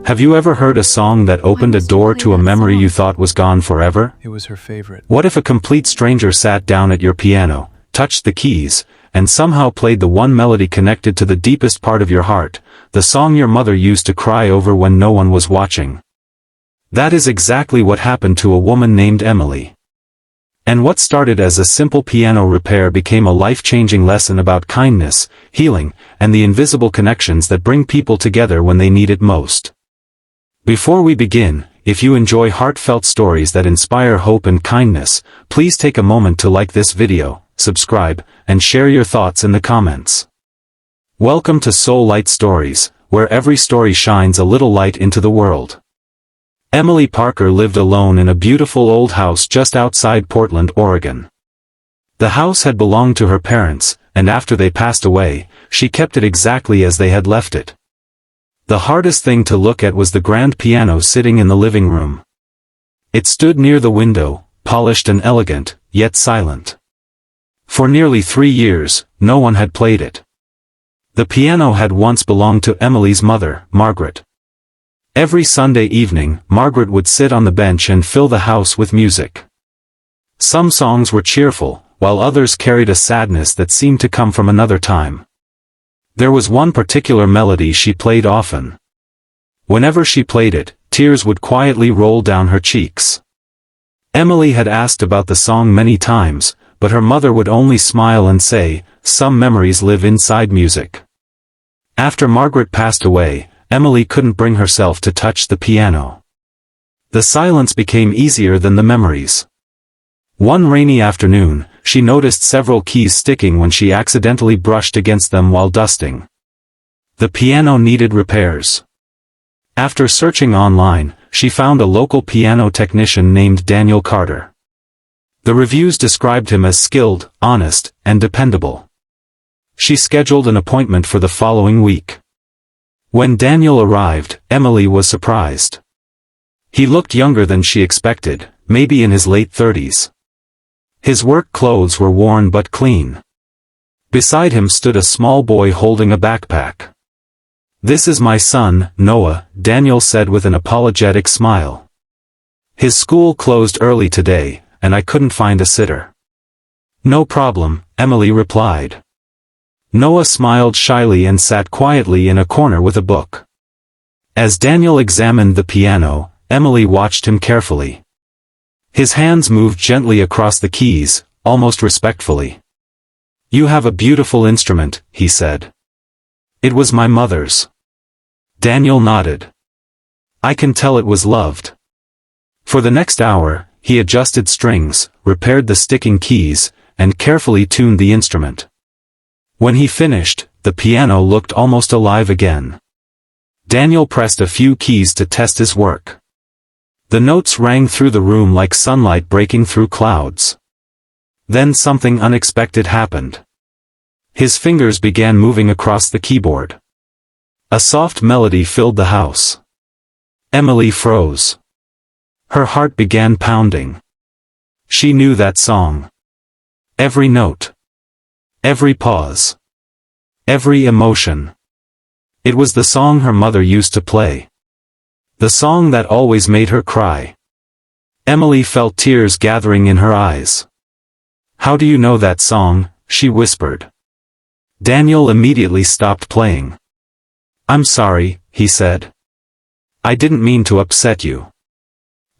Have you ever heard a song that opened a door to a memory you thought was gone forever? It was her favorite. What if a complete stranger sat down at your piano, touched the keys, and somehow played the one melody connected to the deepest part of your heart, the song your mother used to cry over when no one was watching? That is exactly what happened to a woman named Emily. And what started as a simple piano repair became a life-changing lesson about kindness, healing, and the invisible connections that bring people together when they need it most. Before we begin, if you enjoy heartfelt stories that inspire hope and kindness, please take a moment to like this video, subscribe, and share your thoughts in the comments. Welcome to Soul Light Stories, where every story shines a little light into the world. Emily Parker lived alone in a beautiful old house just outside Portland, Oregon. The house had belonged to her parents, and after they passed away, she kept it exactly as they had left it. The hardest thing to look at was the grand piano sitting in the living room. It stood near the window, polished and elegant, yet silent. For nearly 3 years, no one had played it. The piano had once belonged to Emily's mother, Margaret. Every Sunday evening, Margaret would sit on the bench and fill the house with music. Some songs were cheerful, while others carried a sadness that seemed to come from another time. There was one particular melody she played often. Whenever she played it, tears would quietly roll down her cheeks. Emily had asked about the song many times, but her mother would only smile and say, "Some memories live inside music." After Margaret passed away, Emily couldn't bring herself to touch the piano. The silence became easier than the memories. One rainy afternoon, she noticed several keys sticking when she accidentally brushed against them while dusting. The piano needed repairs. After searching online, she found a local piano technician named Daniel Carter. The reviews described him as skilled, honest, and dependable. She scheduled an appointment for the following week. When Daniel arrived, Emily was surprised. He looked younger than she expected, maybe in his late 30s. His work clothes were worn but clean. Beside him stood a small boy holding a backpack. "This is my son, Noah," Daniel said with an apologetic smile. "His school closed early today, and I couldn't find a sitter." "No problem," Emily replied. Noah smiled shyly and sat quietly in a corner with a book. As Daniel examined the piano, Emily watched him carefully. His hands moved gently across the keys, almost respectfully. "You have a beautiful instrument," he said. "It was my mother's." Daniel nodded. "I can tell it was loved." For the next hour, he adjusted strings, repaired the sticking keys, and carefully tuned the instrument. When he finished, the piano looked almost alive again. Daniel pressed a few keys to test his work. The notes rang through the room like sunlight breaking through clouds. Then something unexpected happened. His fingers began moving across the keyboard. A soft melody filled the house. Emily froze. Her heart began pounding. She knew that song. Every note. Every pause. Every emotion. It was the song her mother used to play. The song that always made her cry. Emily felt tears gathering in her eyes. "How do you know that song?" she whispered. Daniel immediately stopped playing. "I'm sorry," he said. "I didn't mean to upset you."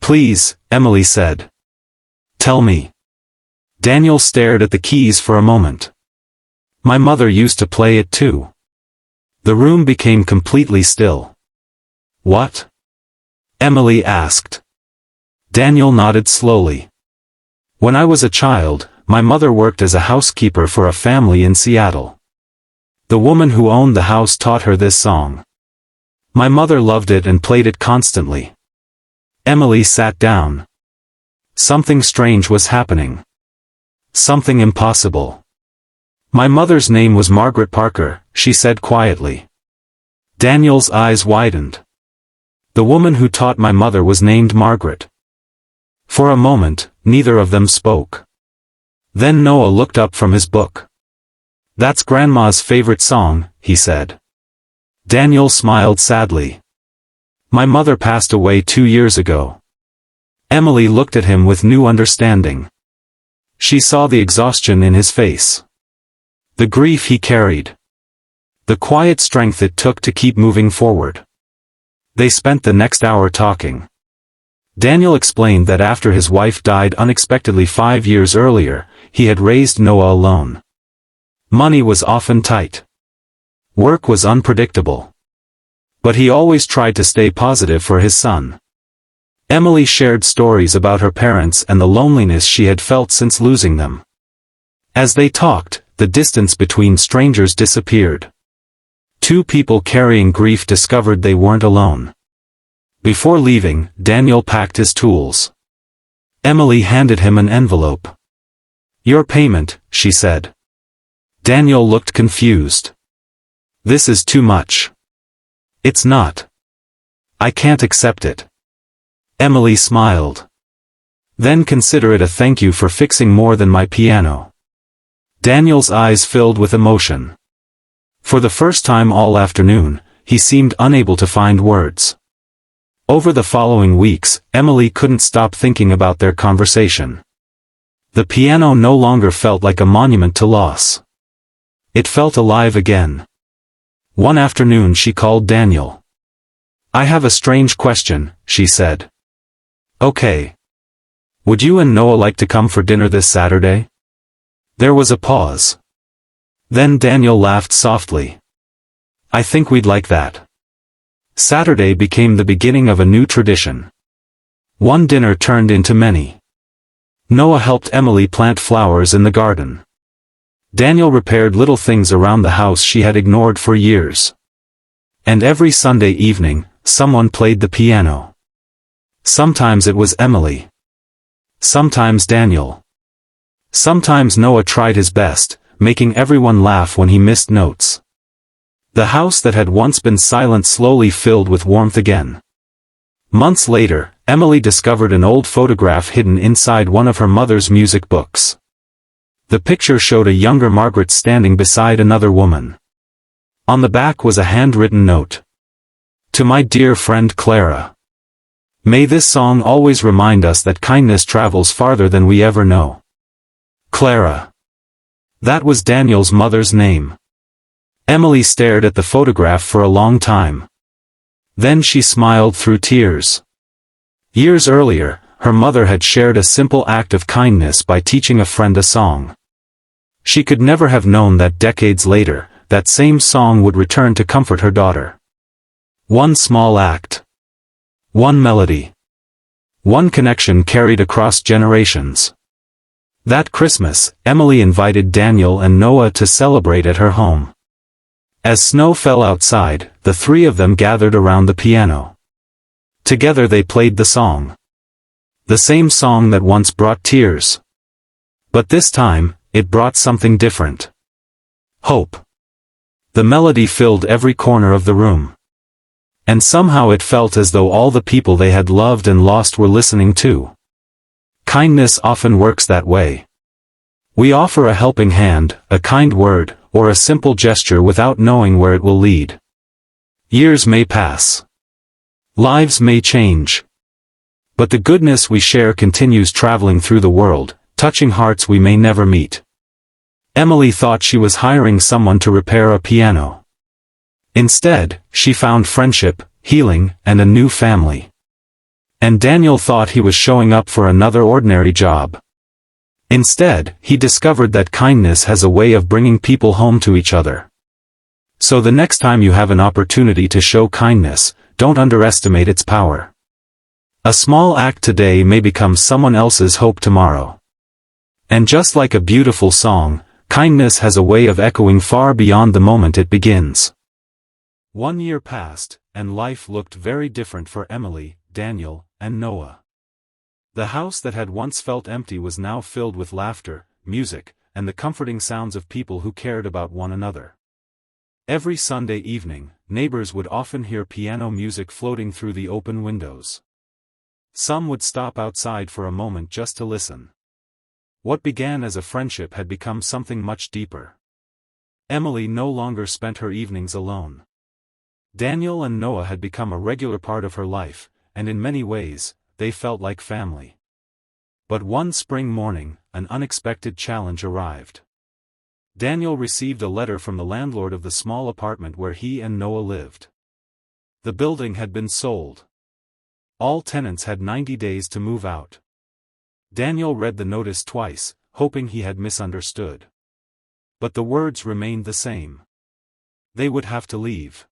"Please," Emily said. "Tell me." Daniel stared at the keys for a moment. "My mother used to play it too." The room became completely still. "What?" Emily asked. Daniel nodded slowly. "When I was a child, my mother worked as a housekeeper for a family in Seattle. The woman who owned the house taught her this song. My mother loved it and played it constantly." Emily sat down. Something strange was happening. Something impossible. "My mother's name was Margaret Parker," she said quietly. Daniel's eyes widened. "The woman who taught my mother was named Margaret." For a moment, neither of them spoke. Then Noah looked up from his book. "That's Grandma's favorite song," he said. Daniel smiled sadly. My mother passed away 2 years ago. Emily looked at him with new understanding. She saw the exhaustion in his face. The grief he carried. The quiet strength it took to keep moving forward. They spent the next hour talking. Daniel explained that after his wife died unexpectedly 5 years earlier, he had raised Noah alone. Money was often tight. Work was unpredictable. But he always tried to stay positive for his son. Emily shared stories about her parents and the loneliness she had felt since losing them. As they talked, the distance between strangers disappeared. Two people carrying grief discovered they weren't alone. Before leaving, Daniel packed his tools. Emily handed him an envelope. "Your payment," she said. Daniel looked confused. "This is too much." "It's not. I can't accept it." Emily smiled. "Then consider it a thank you for fixing more than my piano." Daniel's eyes filled with emotion. For the first time all afternoon, he seemed unable to find words. Over the following weeks, Emily couldn't stop thinking about their conversation. The piano no longer felt like a monument to loss. It felt alive again. One afternoon she called Daniel. "I have a strange question," she said. "Okay. Would you and Noah like to come for dinner this Saturday?" There was a pause. Then Daniel laughed softly. "I think we'd like that." Saturday became the beginning of a new tradition. One dinner turned into many. Noah helped Emily plant flowers in the garden. Daniel repaired little things around the house she had ignored for years. And every Sunday evening, someone played the piano. Sometimes it was Emily. Sometimes Daniel. Sometimes Noah tried his best, making everyone laugh when he missed notes. The house that had once been silent slowly filled with warmth again. Months later, Emily discovered an old photograph hidden inside one of her mother's music books. The picture showed a younger Margaret standing beside another woman. On the back was a handwritten note. "To my dear friend Clara. May this song always remind us that kindness travels farther than we ever know. Clara." That was Daniel's mother's name. Emily stared at the photograph for a long time. Then she smiled through tears. Years earlier, her mother had shared a simple act of kindness by teaching a friend a song. She could never have known that decades later, that same song would return to comfort her daughter. One small act. One melody. One connection carried across generations. That Christmas, Emily invited Daniel and Noah to celebrate at her home. As snow fell outside, the three of them gathered around the piano. Together they played the song. The same song that once brought tears. But this time, it brought something different. Hope. The melody filled every corner of the room. And somehow it felt as though all the people they had loved and lost were listening too. Kindness often works that way. We offer a helping hand, a kind word, or a simple gesture without knowing where it will lead. Years may pass. Lives may change. But the goodness we share continues traveling through the world, touching hearts we may never meet. Emily thought she was hiring someone to repair a piano. Instead, she found friendship, healing, and a new family. And Daniel thought he was showing up for another ordinary job. Instead, he discovered that kindness has a way of bringing people home to each other. So the next time you have an opportunity to show kindness, don't underestimate its power. A small act today may become someone else's hope tomorrow. And just like a beautiful song, kindness has a way of echoing far beyond the moment it begins. 1 year passed, and life looked very different for Emily, Daniel, and Noah. The house that had once felt empty was now filled with laughter, music, and the comforting sounds of people who cared about one another. Every Sunday evening, neighbors would often hear piano music floating through the open windows. Some would stop outside for a moment just to listen. What began as a friendship had become something much deeper. Emily no longer spent her evenings alone. Daniel and Noah had become a regular part of her life, and in many ways, they felt like family. But one spring morning, an unexpected challenge arrived. Daniel received a letter from the landlord of the small apartment where he and Noah lived. The building had been sold. All tenants had 90 days to move out. Daniel read the notice twice, hoping he had misunderstood. But the words remained the same. They would have to leave.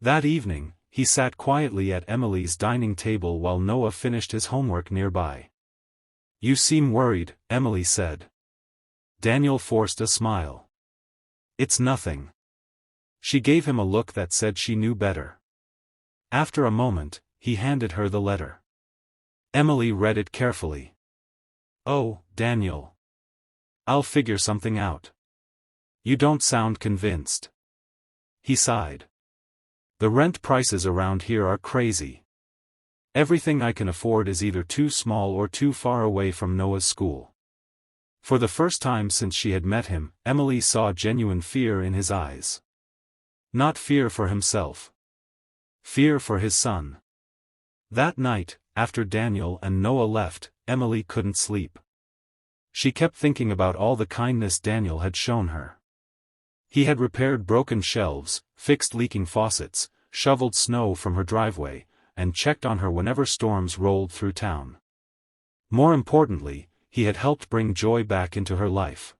That evening, he sat quietly at Emily's dining table while Noah finished his homework nearby. "You seem worried," Emily said. Daniel forced a smile. "It's nothing." She gave him a look that said she knew better. After a moment, he handed her the letter. Emily read it carefully. "Oh, Daniel. I'll figure something out. You don't sound convinced." He sighed. "The rent prices around here are crazy. Everything I can afford is either too small or too far away from Noah's school." For the first time since she had met him, Emily saw genuine fear in his eyes. Not fear for himself. Fear for his son. That night, after Daniel and Noah left, Emily couldn't sleep. She kept thinking about all the kindness Daniel had shown her. He had repaired broken shelves, fixed leaking faucets, shoveled snow from her driveway, and checked on her whenever storms rolled through town. More importantly, he had helped bring joy back into her life.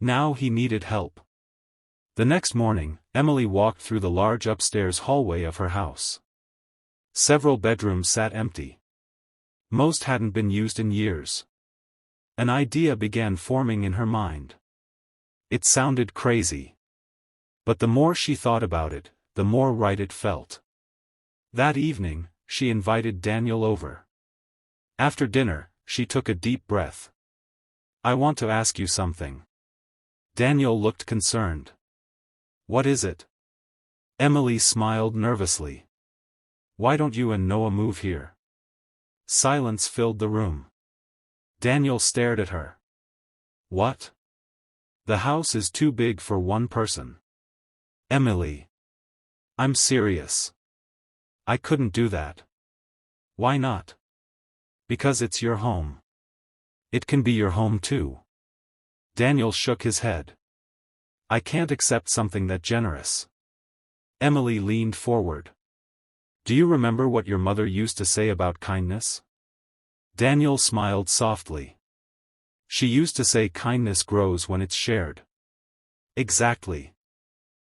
Now he needed help. The next morning, Emily walked through the large upstairs hallway of her house. Several bedrooms sat empty. Most hadn't been used in years. An idea began forming in her mind. It sounded crazy. But the more she thought about it, the more right it felt. That evening, she invited Daniel over. After dinner, she took a deep breath. "I want to ask you something." Daniel looked concerned. "What is it?" Emily smiled nervously. "Why don't you and Noah move here?" Silence filled the room. Daniel stared at her. "What?" "The house is too big for one person." "Emily. I'm serious. I couldn't do that." "Why not?" "Because it's your home. It can be your home too." Daniel shook his head. "I can't accept something that generous." Emily leaned forward. "Do you remember what your mother used to say about kindness?" Daniel smiled softly. "She used to say kindness grows when it's shared." "Exactly."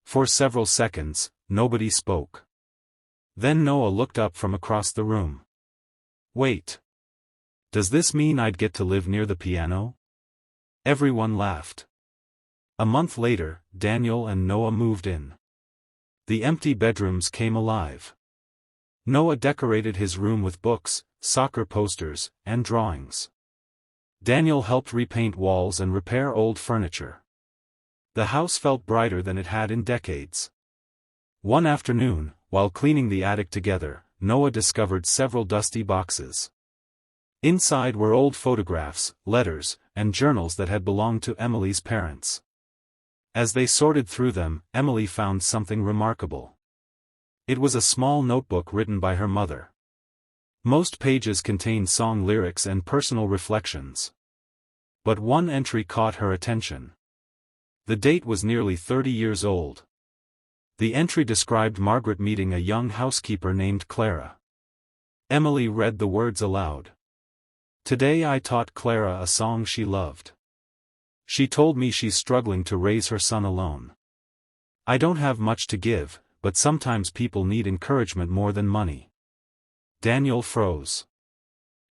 For several seconds, nobody spoke. Then Noah looked up from across the room. "Wait. Does this mean I'd get to live near the piano?" Everyone laughed. A month later, Daniel and Noah moved in. The empty bedrooms came alive. Noah decorated his room with books, soccer posters, and drawings. Daniel helped repaint walls and repair old furniture. The house felt brighter than it had in decades. One afternoon, while cleaning the attic together, Noah discovered several dusty boxes. Inside were old photographs, letters, and journals that had belonged to Emily's parents. As they sorted through them, Emily found something remarkable. It was a small notebook written by her mother. Most pages contained song lyrics and personal reflections. But one entry caught her attention. The date was nearly 30 years old. The entry described Margaret meeting a young housekeeper named Clara. Emily read the words aloud. "Today I taught Clara a song she loved. She told me she's struggling to raise her son alone. I don't have much to give, but sometimes people need encouragement more than money." Daniel froze.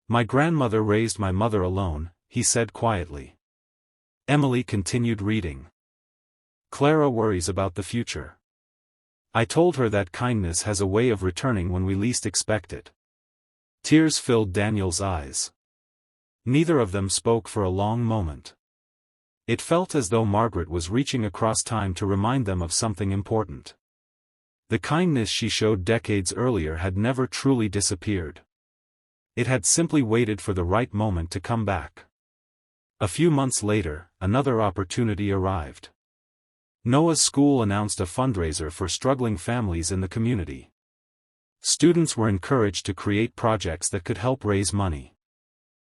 "My grandmother raised my mother alone," he said quietly. Emily continued reading. "Clara worries about the future. I told her that kindness has a way of returning when we least expect it." Tears filled Daniel's eyes. Neither of them spoke for a long moment. It felt as though Margaret was reaching across time to remind them of something important. The kindness she showed decades earlier had never truly disappeared. It had simply waited for the right moment to come back. A few months later, another opportunity arrived. Noah's school announced a fundraiser for struggling families in the community. Students were encouraged to create projects that could help raise money.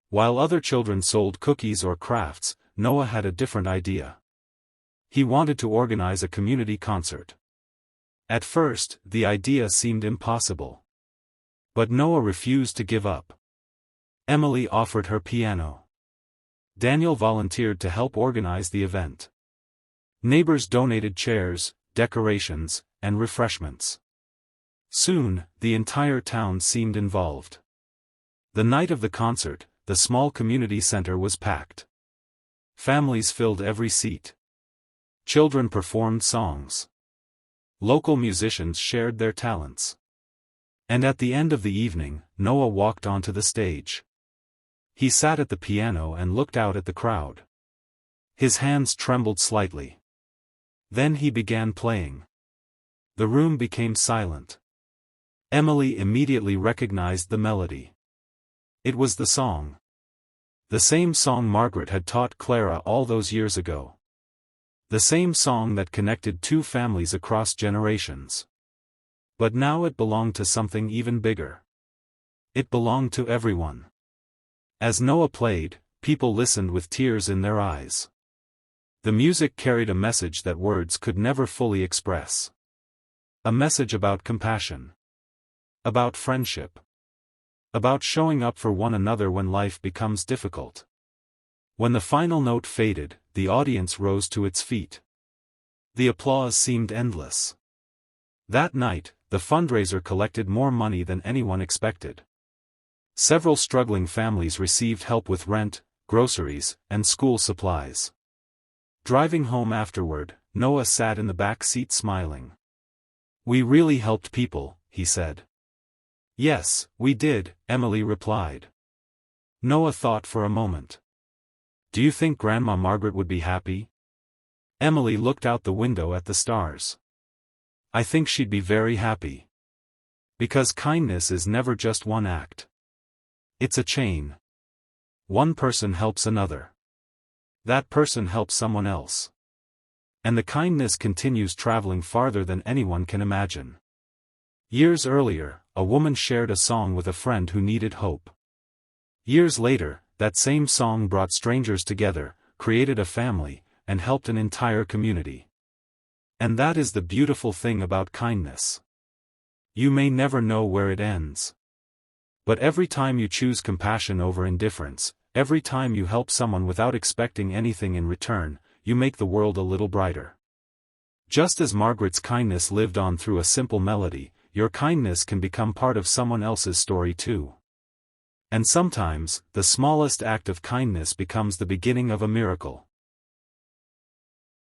While other children sold cookies or crafts, Noah had a different idea. He wanted to organize a community concert. At first, the idea seemed impossible. But Noah refused to give up. Emily offered her piano. Daniel volunteered to help organize the event. Neighbors donated chairs, decorations, and refreshments. Soon, the entire town seemed involved. The night of the concert, the small community center was packed. Families filled every seat. Children performed songs. Local musicians shared their talents. And at the end of the evening, Noah walked onto the stage. He sat at the piano and looked out at the crowd. His hands trembled slightly. Then he began playing. The room became silent. Emily immediately recognized the melody. It was the song. The same song Margaret had taught Clara all those years ago. The same song that connected two families across generations. But now it belonged to something even bigger. It belonged to everyone. As Noah played, people listened with tears in their eyes. The music carried a message that words could never fully express. A message about compassion. About friendship. About showing up for one another when life becomes difficult. When the final note faded, the audience rose to its feet. The applause seemed endless. That night, the fundraiser collected more money than anyone expected. Several struggling families received help with rent, groceries, and school supplies. Driving home afterward, Noah sat in the back seat smiling. "We really helped people," he said. "Yes, we did," Emily replied. Noah thought for a moment. "Do you think Grandma Margaret would be happy?" Emily looked out the window at the stars. "I think she'd be very happy. Because kindness is never just one act. It's a chain. One person helps another. That person helps someone else. And the kindness continues traveling farther than anyone can imagine." Years earlier, a woman shared a song with a friend who needed hope. Years later, that same song brought strangers together, created a family, and helped an entire community. And that is the beautiful thing about kindness. You may never know where it ends. But every time you choose compassion over indifference, every time you help someone without expecting anything in return, you make the world a little brighter. Just as Margaret's kindness lived on through a simple melody, your kindness can become part of someone else's story too. And sometimes, the smallest act of kindness becomes the beginning of a miracle.